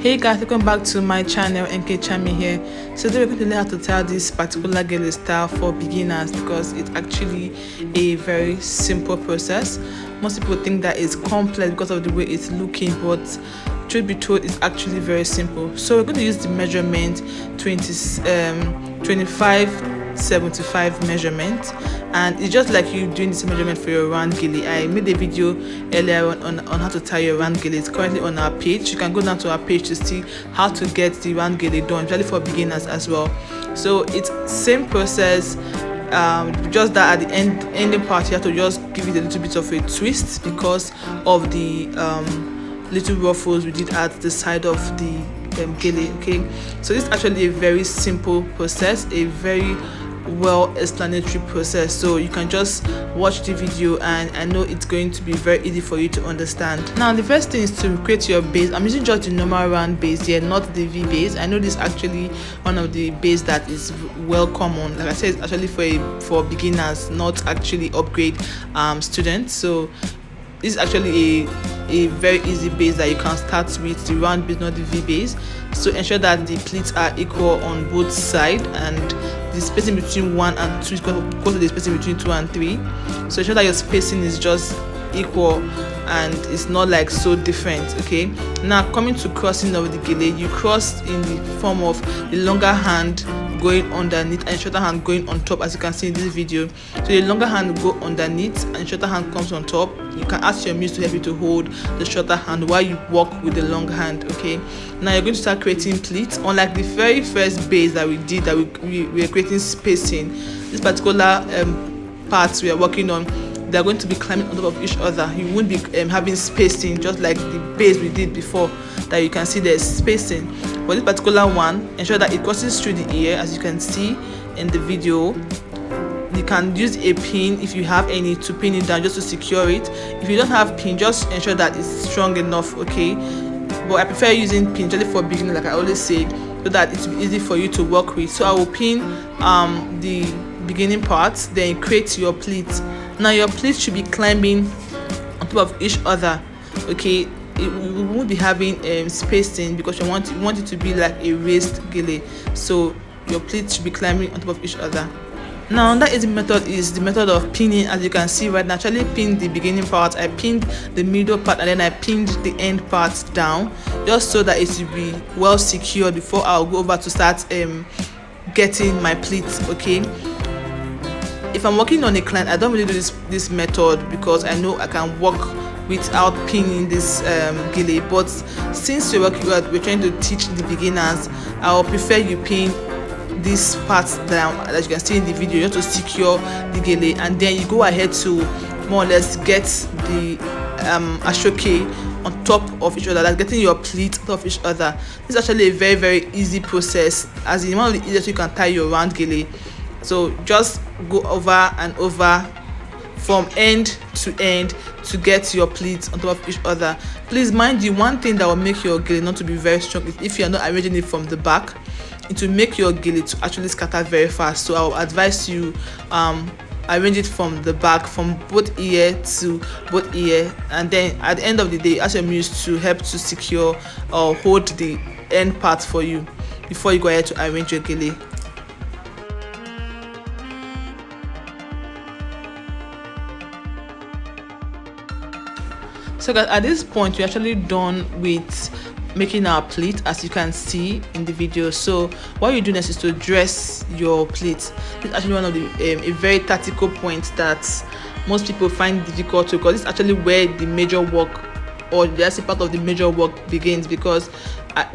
Hey guys, welcome back to my channel. NK Chami here. So today we're going to learn how to tie this particular gele style for beginners because it's actually a very simple process. Most people think that it's complex because of the way it's looking, but truth be told, it's actually very simple. So we're going to use the measurement 25-75 measurement, and it's just like you doing this measurement for your round gele. I made a video earlier on how to tie your round gele. It's currently on our page. You can go down to our page to see how to get the round gele done, especially for beginners as well. So it's same process, just that at the ending part you have to just give it a little bit of a twist because of the little ruffles we did at the side of the gele. Okay, so this is actually a very simple process, a very well explanatory process, so you can just watch the video and I know it's going to be very easy for you to understand. Now the first thing is to create your base. I'm using just the normal round base here, not the V base. I know this is actually one of the base that is well common. Like I said, it's actually for beginners, not actually upgrade students. So this is actually a very easy base that you can start with, the round base, not the V base. So ensure that the pleats are equal on both sides and the spacing between 1 and 2 is equal to the spacing between 2 and 3. So ensure that your spacing is just equal and it's not like so different. Okay, now coming to crossing of the gele, you cross in the form of the longer hand going underneath and shorter hand going on top, as you can see in this video. So the longer hand will go underneath and shorter hand comes on top. You can ask your muse to help you to hold the shorter hand while you walk with the long hand. Okay, now you're going to start creating pleats. Unlike the very first base that we did, that we were creating spacing, this particular parts we are working on, they're going to be climbing on top of each other. You won't be having spacing just like the base we did before, that you can see there's spacing. For this particular one, ensure that it crosses through the ear, as you can see in the video. You can use a pin if you have any to pin it down just to secure it. If you don't have pin, just ensure that it's strong enough. Okay, but I prefer using pin just for beginners, like I always say, so that it will be easy for you to work with. So I will pin the beginning part, then create your pleats. Now your pleats should be climbing on top of each other. Okay, we won't be having spacing because you want it to be like a raised gele. So your pleats should be climbing on top of each other. Now that easy method is the method of pinning. As you can see right now, I actually pinned the beginning part, I pinned the middle part, and then I pinned the end part down, just so that it will be well secured before I'll go over to start getting my pleats. Okay, if I'm working on a client, I don't really do this method because I know I can work without pinning this gele, but since we're trying to teach the beginners, I will prefer you pin these parts down, as you can see in the video, just to secure the gele, and then you go ahead to more or less get the ashoke on top of each other, like getting your pleats on top of each other. This is actually a very, very easy process, as in one of the easiest you can tie your round gele. So just go over and over from end to end to get your pleats on top of each other. Please mind you, one thing that will make your gele not to be very strong is if you are not arranging it from the back. It will make your gele to actually scatter very fast. So I will advise you arrange it from the back, from both ear to both ear, and then at the end of the day ask your muse to help to secure or hold the end part for you before you go ahead to arrange your gele. So guys, at this point we're actually done with making our pleat, as you can see in the video. So what you do next is to dress your pleat. It's actually one of the a very tactical point that most people find difficult to, because it's actually where the major work, or that's a part of the major work begins, because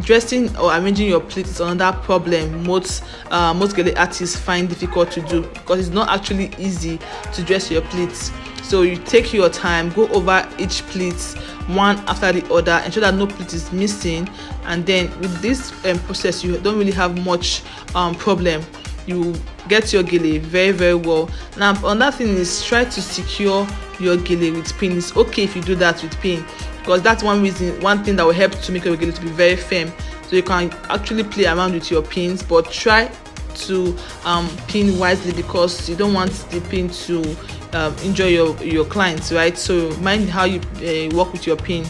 dressing or arranging your pleat is another problem most gele artists find difficult to do, because it's not actually easy to dress your pleats. So you take your time, go over each pleat one after the other, ensure that no pleat is missing, and then with this process you don't really have much problem. You get your gele very, very well. Now another thing is try to secure your gele with pin. It's okay if you do that with pin, because that's one thing that will help to make your gele to be very firm. So you can actually play around with your pins, but try to pin wisely, because you don't want the pin to injure your clients, right? So mind how you work with your pin.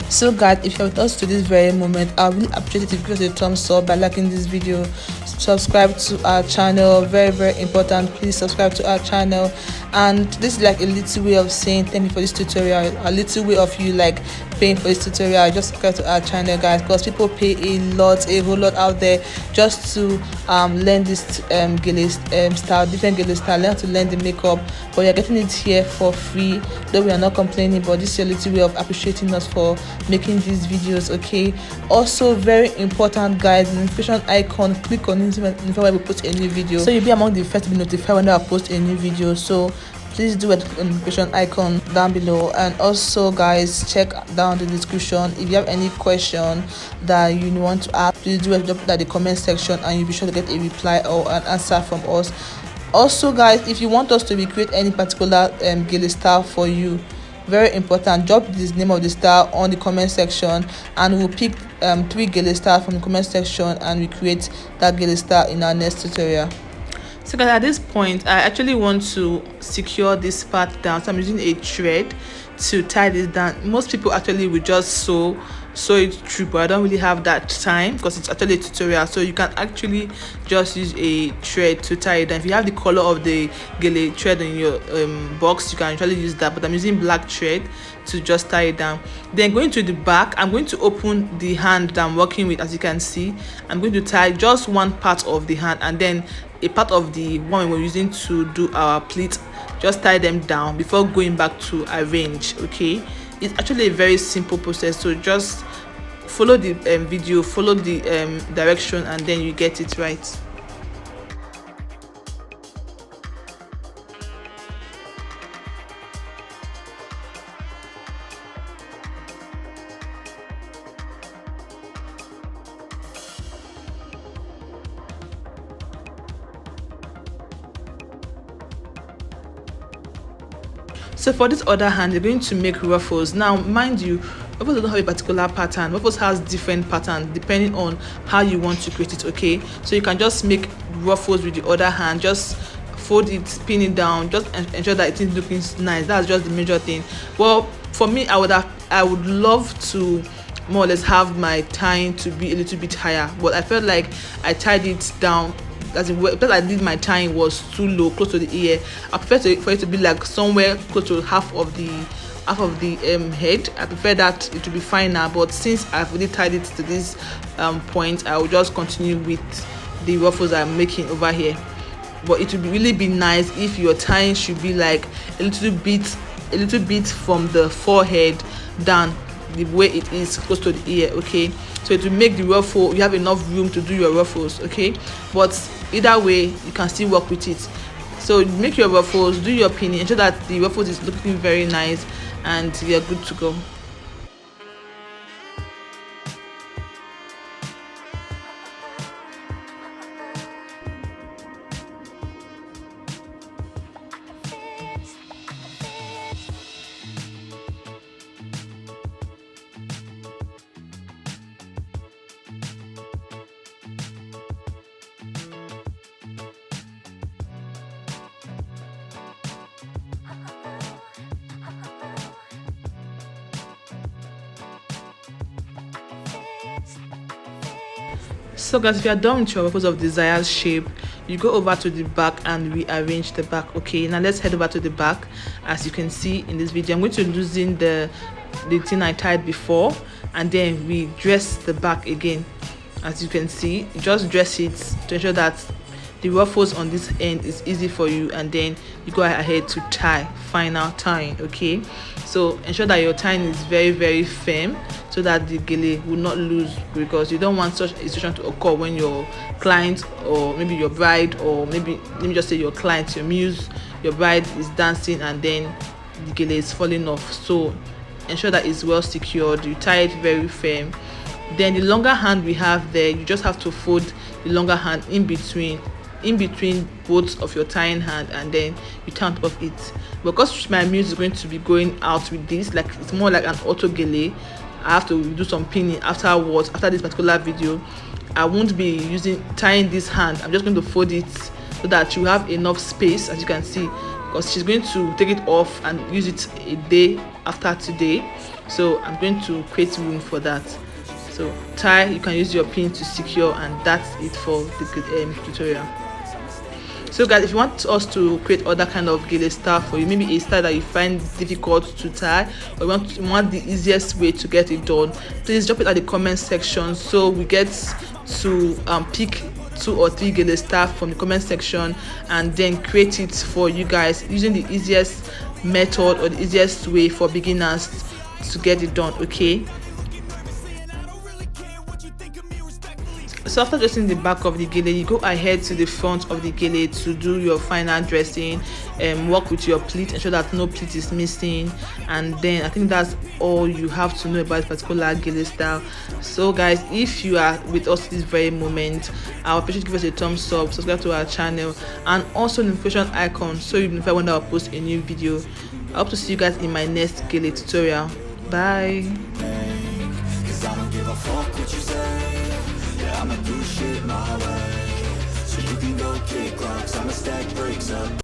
So guys, if you're with us to this very moment, I really appreciate it if you give us a thumbs up by liking this video. Subscribe to our channel, very important. Please subscribe to our channel. And this is like a little way of saying thank you for this tutorial, a little way of you like paying for this tutorial. Just subscribe to our channel, guys, because people pay a whole lot out there just to learn this Gele style, different Gele style, learn to learn the makeup, but you're getting it here for free. Though we are not complaining, but this is a little way of appreciating us for making these videos. Okay, also very important, guys, the notification icon, click on it whenever we post a new video, so you'll be among the first to be notified when I post a new video. So please do it on the notification icon down below. And also guys, check down the description if you have any question that you want to ask. Please do it, drop it at the comment section, and you'll be sure to get a reply or an answer from us. Also guys, if you want us to recreate any particular Gele style for you, very important, drop this name of the style on the comment section, and we'll pick 3 Gele styles from the comment section and we create that Gele style in our next tutorial. So guys, at this point I actually want to secure this part down, so I'm using a thread to tie this down. Most people actually will just sew it through, but I don't really have that time because it's actually a tutorial. So you can actually just use a thread to tie it down. If you have the color of the Gele thread in your box, you can actually use that, but I'm using black thread to just tie it down. Then going to the back, I'm going to open the hand that I'm working with. As you can see, I'm going to tie just one part of the hand, and then a part of the one we're using to do our pleat. Just tie them down before going back to arrange. Okay, it's actually a very simple process, so just follow the video, follow the direction, and then you get it right. So for this other hand, you're going to make ruffles. Now mind you, ruffles don't have a particular pattern. Ruffles has different patterns depending on how you want to create it. Okay, so you can just make ruffles with the other hand, just fold it, pin it down, just ensure that it is looking nice. That's just the major thing. Well, for me, I would love to more or less have my tying to be a little bit higher, but I felt like I tied it down. Because I did my tying was too low, close to the ear. I prefer for it to be like somewhere close to half of the head. I prefer that it to be finer, but since I've already tied it to this point, I will just continue with the ruffles I'm making over here. But it would really be nice if your tying should be like a little bit from the forehead down, the way it is close to the ear. Okay, so it will make the ruffle, you have enough room to do your ruffles. Okay, but either way you can still work with it. So make your ruffles, do your pinning, ensure that the ruffles is looking very nice, and you're good to go. So guys, if you are done with your ruffles of desired shape, you go over to the back and rearrange the back. Okay, now let's head over to the back. As you can see in this video, I'm going to loosen the thing I tied before, and then we dress the back again. As you can see, just dress it to ensure that the ruffles on this end is easy for you, and then you go ahead to tie, final tying. Okay, so ensure that your tying is very firm so that the Gele will not lose, because you don't want such a situation to occur when your client, or maybe your bride, or maybe let me just say your client, your muse, your bride is dancing and then the Gele is falling off. So ensure that it's well secured, you tie it very firm. Then the longer hand we have there, you just have to fold the longer hand in between both of your tying hand, and then you tie on top of it. Because my muse is going to be going out with this, like it's more like an auto Gele, I have to do some pinning afterwards. After this particular video, I won't be tying this hand. I'm just going to fold it so that you have enough space, as you can see, because she's going to take it off and use it a day after today, so I'm going to create room for that. So tie, you can use your pin to secure, and that's it for the tutorial. So guys, if you want us to create other kind of gele style for you, maybe a style that you find difficult to tie, or you want the easiest way to get it done, please drop it at the comment section so we get to pick 2 or 3 gele style from the comment section and then create it for you guys using the easiest method or the easiest way for beginners to get it done. Okay, so after dressing the back of the gele, you go ahead to the front of the gele to do your final dressing, work with your pleat, ensure that no pleat is missing, and then I think that's all you have to know about this particular gele style. So guys, if you are with us this very moment, I would appreciate you give us a thumbs up, subscribe to our channel, and also notification icon so you notify when I post a new video. I hope to see you guys in my next gele tutorial. Bye. I'ma do shit my way, so you can go kick rocks, I'ma stack bricks up.